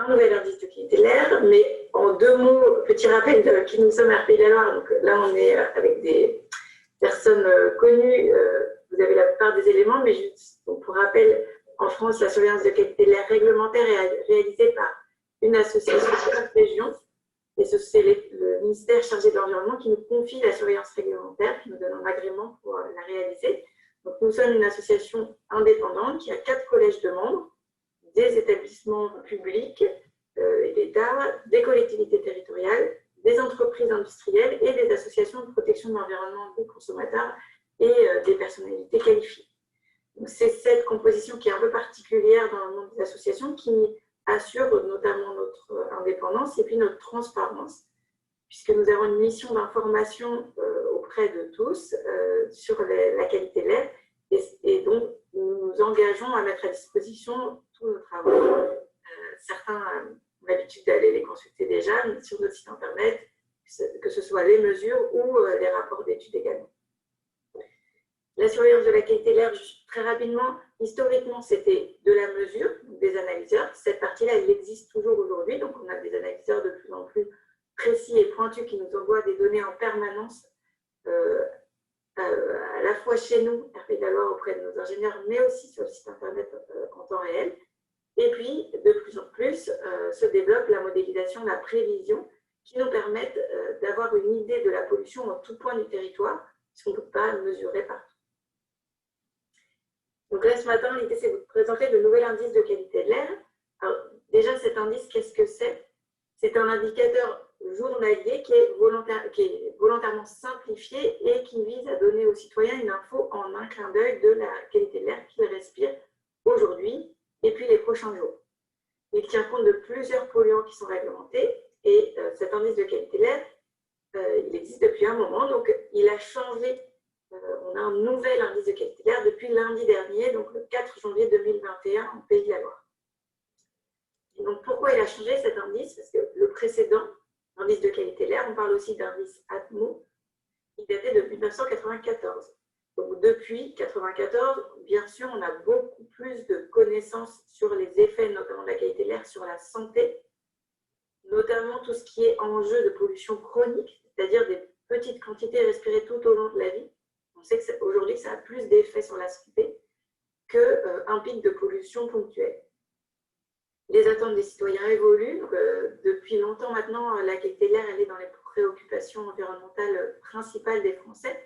un nouvel indice de qualité de l'air, mais en deux mots, petit rappel de qui nous sommes à Pays de la Loire. Donc là, on est avec des personnes connues. Vous avez la plupart des éléments, mais juste pour rappel, en France, la surveillance de qualité de l'air réglementaire est réalisée par une association de chaque région. Et c'est le ministère chargé de l'Environnement qui nous confie la surveillance réglementaire, qui nous donne un agrément pour la réaliser. Donc, nous sommes une association indépendante qui a 4 collèges de membres, des établissements publics et d'État, des collectivités territoriales, des entreprises industrielles et des associations de protection de l'environnement des consommateurs et des personnalités qualifiées. C'est cette composition qui est un peu particulière dans le monde des associations qui assure notamment notre indépendance et puis notre transparence, puisque nous avons une mission d'information auprès de tous sur la qualité de l'air et donc nous nous engageons à mettre à disposition tous nos travaux. Certains ont l'habitude d'aller les consulter déjà sur notre site internet, que ce soit les mesures ou les rapports d'études également. La surveillance de la qualité de l'air, très rapidement, historiquement, c'était de la mesure, des analyseurs. Cette partie-là, elle existe toujours aujourd'hui. Donc, on a des analyseurs de plus en plus précis et pointus qui nous envoient des données en permanence, à la fois chez nous, RP de la Loire, auprès de nos ingénieurs, mais aussi sur le site internet en temps réel. Et puis, de plus en plus, se développe la modélisation, la prévision, qui nous permettent d'avoir une idée de la pollution en tout point du territoire, puisqu'on ne peut pas mesurer partout. Donc là, ce matin, l'idée, c'est de vous présenter le nouvel indice de qualité de l'air. Alors, déjà, cet indice, qu'est-ce que c'est? C'est un indicateur journalier qui est volontairement simplifié et qui vise à donner aux citoyens une info en un clin d'œil de la qualité de l'air qu'ils respirent aujourd'hui et puis les prochains jours. Il tient compte de plusieurs polluants qui sont réglementés et cet indice de qualité de l'air, il existe depuis un moment, donc il a changé. On a un nouvel indice de qualité de l'air depuis lundi dernier, donc le 4 janvier 2021 en Pays de la Loire. Et donc pourquoi il a changé cet indice? Parce que le précédent indice de qualité de l'air, on parle aussi d'indice ATMO, il datait de 1994. Donc depuis 1994, bien sûr, on a beaucoup plus de connaissances sur les effets, notamment de la qualité de l'air, sur la santé, notamment tout ce qui est enjeu de pollution chronique, c'est-à-dire des petites quantités respirées tout au long de la vie. On sait qu'aujourd'hui, ça a plus d'effets sur la santé qu'un pic de pollution ponctuelle. Les attentes des citoyens évoluent. Donc, depuis longtemps maintenant, la qualité de l'air, elle est dans les préoccupations environnementales principales des Français.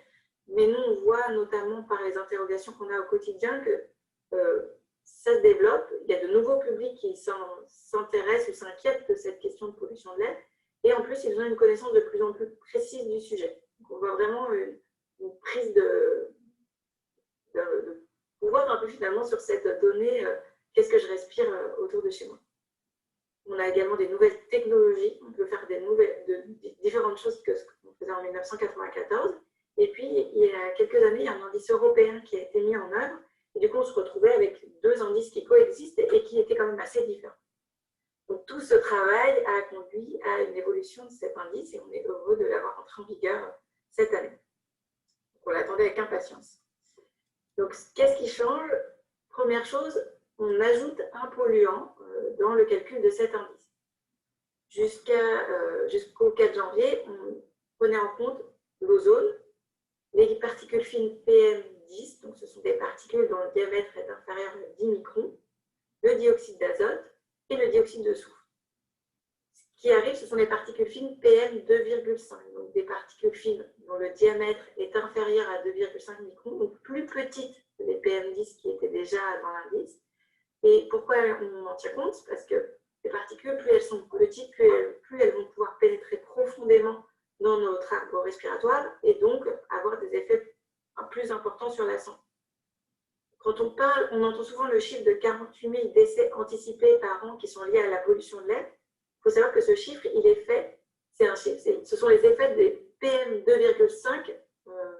Mais nous, on voit notamment par les interrogations qu'on a au quotidien que ça se développe. Il y a de nouveaux publics qui s'intéressent ou s'inquiètent de cette question de pollution de l'air. Et en plus, ils ont une connaissance de plus en plus précise du sujet. Donc, on voit vraiment une prise de pouvoir un peu finalement sur cette donnée, qu'est-ce que je respire autour de chez moi. On a également des nouvelles technologies, on peut faire différentes choses que ce qu'on faisait en 1994. Et puis, il y a quelques années, il y a un indice européen qui a été mis en œuvre. Et du coup, on se retrouvait avec 2 indices qui coexistent et qui étaient quand même assez différents. Donc, tout ce travail a conduit à une évolution de cet indice et on est heureux de l'avoir entré en vigueur cette année. On l'attendait avec impatience. Donc, qu'est-ce qui change? Première chose, on ajoute un polluant dans le calcul de cet indice. Jusqu'au 4 janvier, on prenait en compte l'ozone, les particules fines PM10, donc ce sont des particules dont le diamètre est inférieur à 10 microns, le dioxyde d'azote et le dioxyde de soufre. Ce qui arrive, ce sont les particules fines PM2,5, donc des particules fines dont le diamètre est inférieur à 2,5 microns, donc plus petites que les PM10 qui étaient déjà dans l'indice. Et pourquoi on en tient compte? Parce que les particules, plus elles sont petites, plus elles vont pouvoir pénétrer profondément dans notre arbre respiratoire et donc avoir des effets plus importants sur la santé. Quand on parle, on entend souvent le chiffre de 48 000 décès anticipés par an qui sont liés à la pollution de l'air. Il faut savoir que ce chiffre, il est fait, c'est un chiffre, ce sont les effets des PM2,5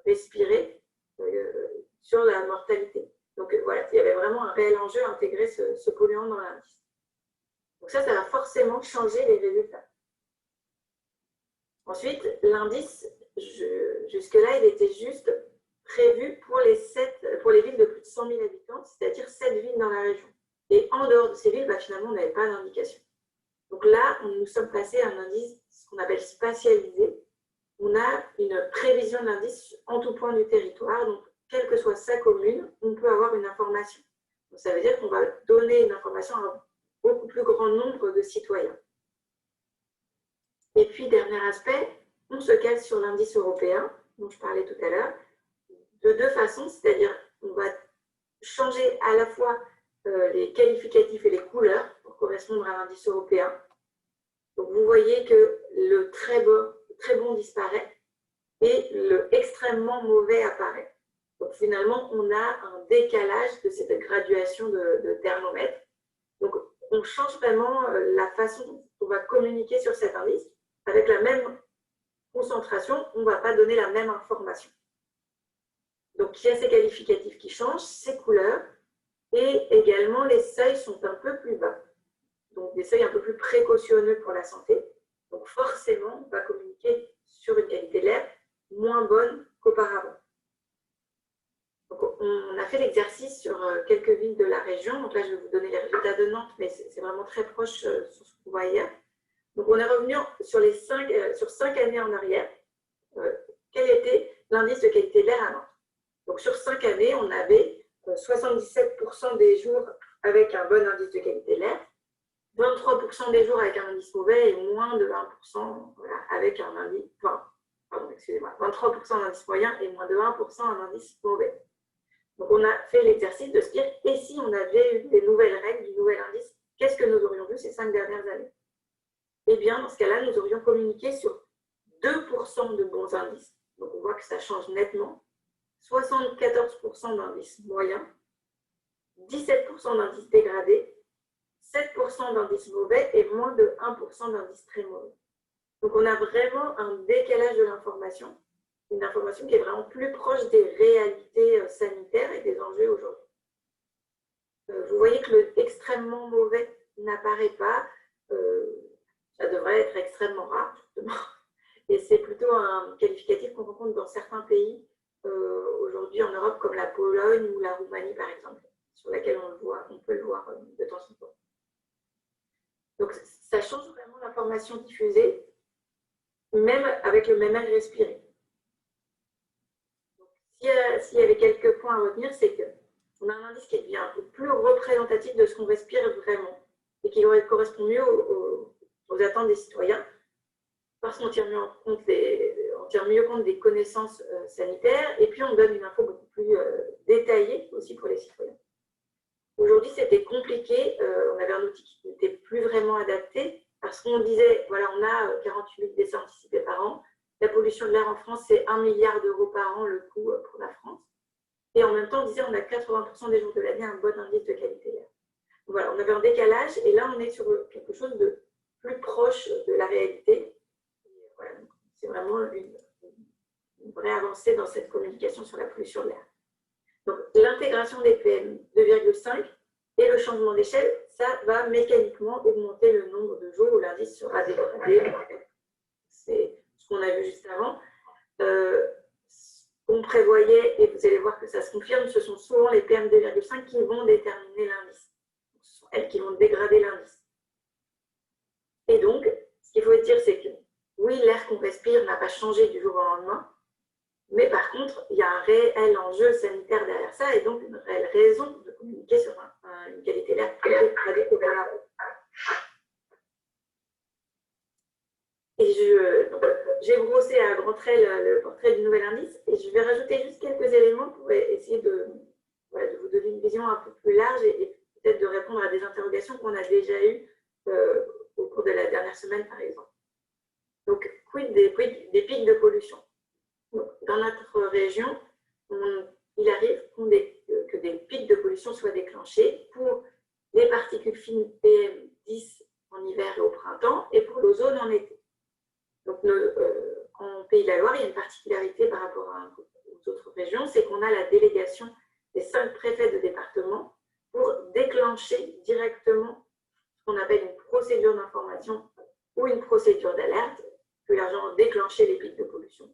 respirés sur la mortalité. Donc voilà, il y avait vraiment un réel enjeu à intégrer ce polluant dans l'indice. Donc ça va forcément changer les résultats. Ensuite, l'indice, jusque-là, il était juste prévu pour les villes de plus de 100 000 habitants, c'est-à-dire 7 villes dans la région. Et en dehors de ces villes, finalement, on n'avait pas d'indication. Donc là, nous sommes passés à un indice, ce qu'on appelle spatialisé. On a une prévision d'indice en tout point du territoire. Donc, quelle que soit sa commune, on peut avoir une information. Donc, ça veut dire qu'on va donner une information à un beaucoup plus grand nombre de citoyens. Et puis, dernier aspect, on se cale sur l'indice européen, dont je parlais tout à l'heure, de deux façons, c'est-à-dire on va changer à la fois les qualificatifs et les couleurs pour correspondre à l'indice européen. Donc, vous voyez que le très bon disparaît et le extrêmement mauvais apparaît. Donc, finalement, on a un décalage de cette graduation de thermomètre. Donc, on change vraiment la façon dont on va communiquer sur cet indice. Avec la même concentration, on ne va pas donner la même information. Donc, il y a ces qualificatifs qui changent, ces couleurs, et également les seuils sont un peu plus bas. Donc, des seuils un peu plus précautionneux pour la santé. Donc, forcément, on va communiquer sur une qualité de l'air moins bonne qu'auparavant. Donc, on a fait l'exercice sur quelques villes de la région. Donc là, je vais vous donner les résultats de Nantes, mais c'est vraiment très proche sur ce qu'on voit hier. Donc, on est revenu sur 5 années en arrière. Quel était l'indice de qualité de l'air à Nantes? Donc, sur 5 années, on avait 77% des jours avec un bon indice de qualité de l'air, 23% des jours avec un indice mauvais et moins de 1% avec un indice, 23% d'indice moyen et moins de 1% un indice mauvais. Donc, on a fait l'exercice de se dire, et si on avait eu des nouvelles règles, du nouvel indice, qu'est-ce que nous aurions vu ces 5 dernières années? Eh bien, dans ce cas-là, nous aurions communiqué sur 2% de bons indices. Donc, on voit que ça change nettement. 74% d'indices moyens, 17% d'indices dégradés, 7% d'indices mauvais et moins de 1% d'indices très mauvais. Donc, on a vraiment un décalage de l'information, une information qui est vraiment plus proche des réalités sanitaires et des enjeux aujourd'hui. Vous voyez que le extrêmement mauvais n'apparaît pas. Ça devrait être extrêmement rare, justement. Et c'est plutôt un qualificatif qu'on rencontre dans certains pays aujourd'hui en Europe, comme la Pologne ou la Roumanie, par exemple, sur laquelle on peut le voir de temps en temps. Donc, ça change vraiment l'information diffusée, même avec le même air respiré. S'il y avait quelques points à retenir, c'est qu'on a un indice qui devient un peu plus représentatif de ce qu'on respire vraiment et qui correspond mieux aux attentes des citoyens, parce qu'on tient mieux compte des connaissances sanitaires et puis on donne une info beaucoup plus détaillée aussi pour les citoyens. Aujourd'hui, c'était compliqué. On avait un outil qui n'était plus vraiment adapté parce qu'on disait, voilà, on a 48 000 décès anticipés par an. La pollution de l'air en France, c'est 1 milliard d'euros par an le coût pour la France. Et en même temps, on disait, on a 80% des jours de l'année un bon indice de qualité d'air. Voilà, on avait un décalage et là, on est sur quelque chose de plus proche de la réalité. Voilà, c'est vraiment une vraie avancée dans cette communication sur la pollution de l'air. Donc, l'intégration des PM 2,5 et le changement d'échelle, ça va mécaniquement augmenter le nombre de jours où l'indice sera dégradé. C'est ce qu'on a vu juste avant. Ce qu'on prévoyait, et vous allez voir que ça se confirme, ce sont souvent les PM 2,5 qui vont déterminer l'indice. Ce sont elles qui vont dégrader l'indice. Et donc, ce qu'il faut dire, c'est que oui, l'air qu'on respire n'a pas changé du jour au lendemain, mais par contre, il y a un réel enjeu sanitaire derrière ça et donc une réelle raison de communiquer sur une qualité d'air plus dégradée qu'auparavant. Et j'ai brossé à grands traits le portrait du nouvel indice et je vais rajouter juste quelques éléments pour essayer de vous donner une vision un peu plus large et peut-être de répondre à des interrogations qu'on a déjà eues au cours de la dernière semaine, par exemple. Donc, quid des pics de pollution? Dans notre région, il arrive que des pics de pollution soient déclenchés pour les particules fines PM10 en hiver et au printemps et pour l'ozone en été. Donc, en Pays de la Loire, il y a une particularité par rapport aux autres régions, c'est qu'on a la délégation des 5 préfets de département pour déclencher directement ce qu'on appelle une procédure d'information ou une procédure d'alerte, plus largement déclencher les pics de pollution.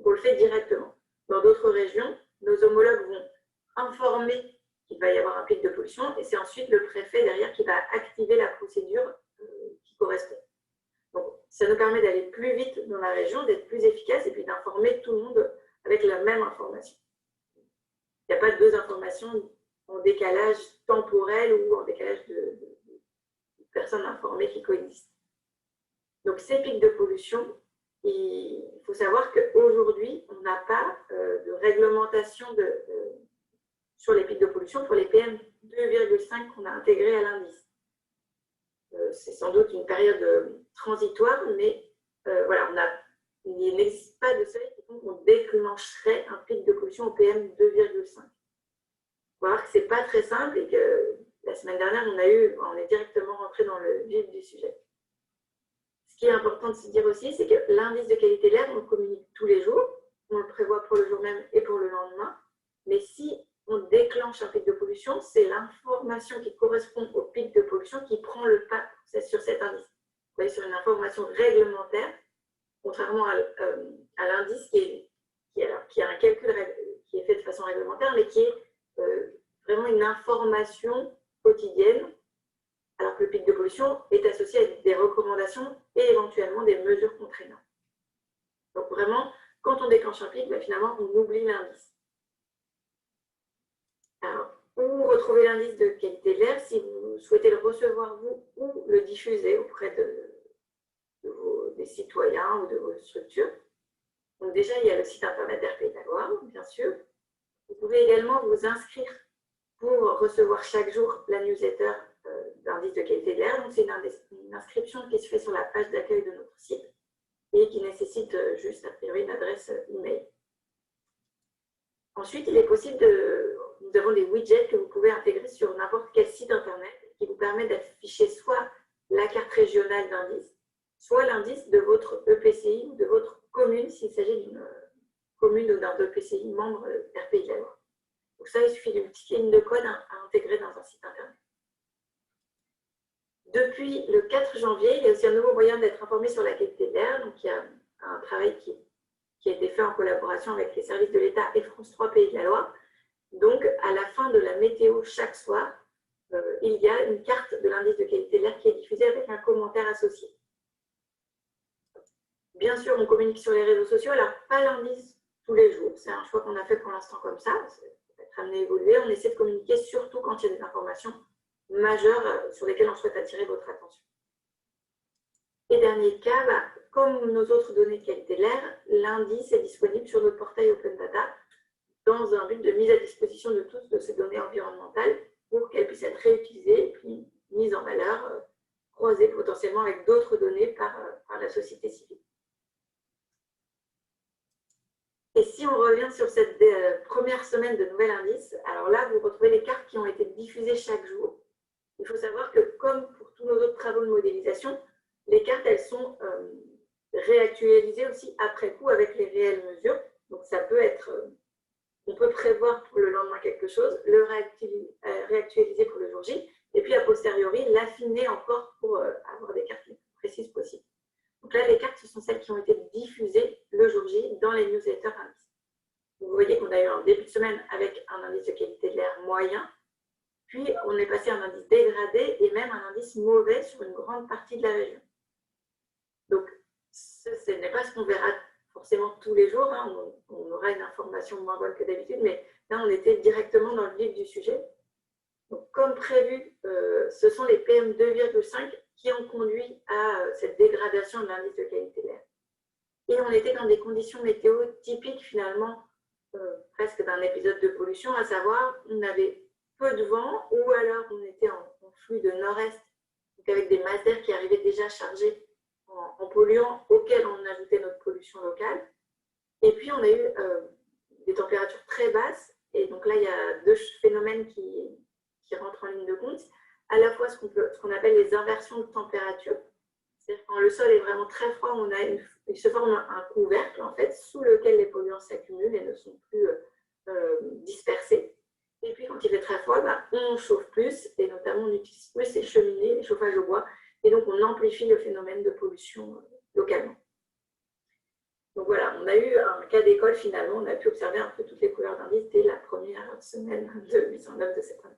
On le fait directement. Dans d'autres régions, nos homologues vont informer qu'il va y avoir un pic de pollution et c'est ensuite le préfet derrière qui va activer la procédure qui correspond. Donc, ça nous permet d'aller plus vite dans la région, d'être plus efficace et puis d'informer tout le monde avec la même information. Il n'y a pas deux informations en décalage temporel ou en décalage de personnes informées qui coexistent. Donc, ces pics de pollution, il faut savoir qu'aujourd'hui, on n'a pas de réglementation sur les pics de pollution pour les PM2,5 qu'on a intégrés à l'indice. C'est sans doute une période transitoire, mais voilà, il n'existe pas de seuil qui font qu'on déclencherait un pic de pollution au PM2,5. Il faut voir que ce n'est pas très simple et que la semaine dernière, on est directement rentré dans le vif du sujet. Ce qui est important de se dire aussi, c'est que l'indice de qualité de l'air, on le communique tous les jours, on le prévoit pour le jour même et pour le lendemain, mais si on déclenche un pic de pollution, c'est l'information qui correspond au pic de pollution qui prend le pas sur cet indice. Vous voyez, sur une information réglementaire, contrairement à l'indice qui a un calcul qui est fait de façon réglementaire, mais qui est vraiment une information quotidienne, alors que le pic de pollution est associé à des recommandations et éventuellement des mesures contraignantes. Donc vraiment, quand on déclenche un pic, finalement, on oublie l'indice. Alors, où retrouver l'indice de qualité de l'air si vous souhaitez le recevoir vous ou le diffuser auprès des citoyens ou de vos structures. Donc déjà, il y a le site internet d'Air Pays de la Loire, bien sûr. Vous pouvez également vous inscrire pour recevoir chaque jour la newsletter d'indice de qualité de l'air. Donc c'est une inscription qui se fait sur la page d'accueil de notre site et qui nécessite juste a priori une adresse email. Ensuite, il est possible nous avons des widgets que vous pouvez intégrer sur n'importe quel site internet qui vous permet d'afficher soit la carte régionale d'indice, soit l'indice de votre EPCI ou de votre commune s'il s'agit d'une commune ou d'un EPCI membre d'Air Pays de la Loire. Donc ça, il suffit d'une petite ligne de code à intégrer dans un site internet. Depuis le 4 janvier, il y a aussi un nouveau moyen d'être informé sur la qualité de l'air. Donc il y a un travail qui a été fait en collaboration avec les services de l'État et France 3 Pays de la Loire. Donc, à la fin de la météo chaque soir, il y a une carte de l'indice de qualité de l'air qui est diffusée avec un commentaire associé. Bien sûr, on communique sur les réseaux sociaux, alors pas l'indice tous les jours, c'est un choix qu'on a fait pour l'instant comme ça, ça peut être amené à évoluer. On essaie de communiquer surtout quand il y a des informations majeures sur lesquelles on souhaite attirer votre attention. Et dernier cas, comme nos autres données de qualité de l'air, l'indice est disponible sur notre portail Open Data dans un but de mise à disposition de tous de ces données environnementales pour qu'elles puissent être réutilisées et puis mises en valeur, croisées potentiellement avec d'autres données par la société civile. Et si on revient sur cette première semaine de nouvel indice, alors là, vous retrouvez les cartes qui ont été diffusées chaque jour. Il faut savoir que, comme pour tous nos autres travaux de modélisation, les cartes, elles sont réactualisées aussi après coup avec les réelles mesures. Donc, ça peut être... on peut prévoir pour le lendemain quelque chose, le réactualiser pour le jour J, et puis a posteriori, l'affiner encore pour avoir des cartes les plus précises possibles. Donc là, les cartes, ce sont celles qui ont été diffusées le jour J dans les newsletters indices. Vous voyez qu'on a eu un début de semaine avec un indice de qualité de l'air moyen, puis on est passé à un indice dégradé et même un indice mauvais sur une grande partie de la région. Donc, ce n'est pas ce qu'on verra forcément tous les jours, hein, on aura une information moins bonne que d'habitude, mais là, on était directement dans le vif du sujet. Donc, comme prévu, ce sont les PM2,5 qui ont conduit à cette dégradation de l'indice de qualité de l'air. Et on était dans des conditions météo typiques, finalement, presque d'un épisode de pollution, à savoir, on avait peu de vent, ou alors on était en flux de nord-est, avec des masses d'air qui arrivaient déjà chargées en polluants auxquels on ajoutait notre pollution locale. Et puis, on a eu des températures très basses. Et donc là, il y a deux phénomènes qui rentrent en ligne de compte. À la fois ce qu'on appelle les inversions de température. C'est-à-dire quand le sol est vraiment très froid, il se forme un couvercle, en fait, sous lequel les polluants s'accumulent et ne sont plus dispersés. Et puis, quand il est très froid, on chauffe plus, et notamment on utilise plus les cheminées, les chauffages au bois. Et donc, on amplifie le phénomène de pollution localement. Donc voilà, on a eu un cas d'école finalement, on a pu observer un peu toutes les couleurs d'indice dès la première semaine de mise en œuvre de cette année.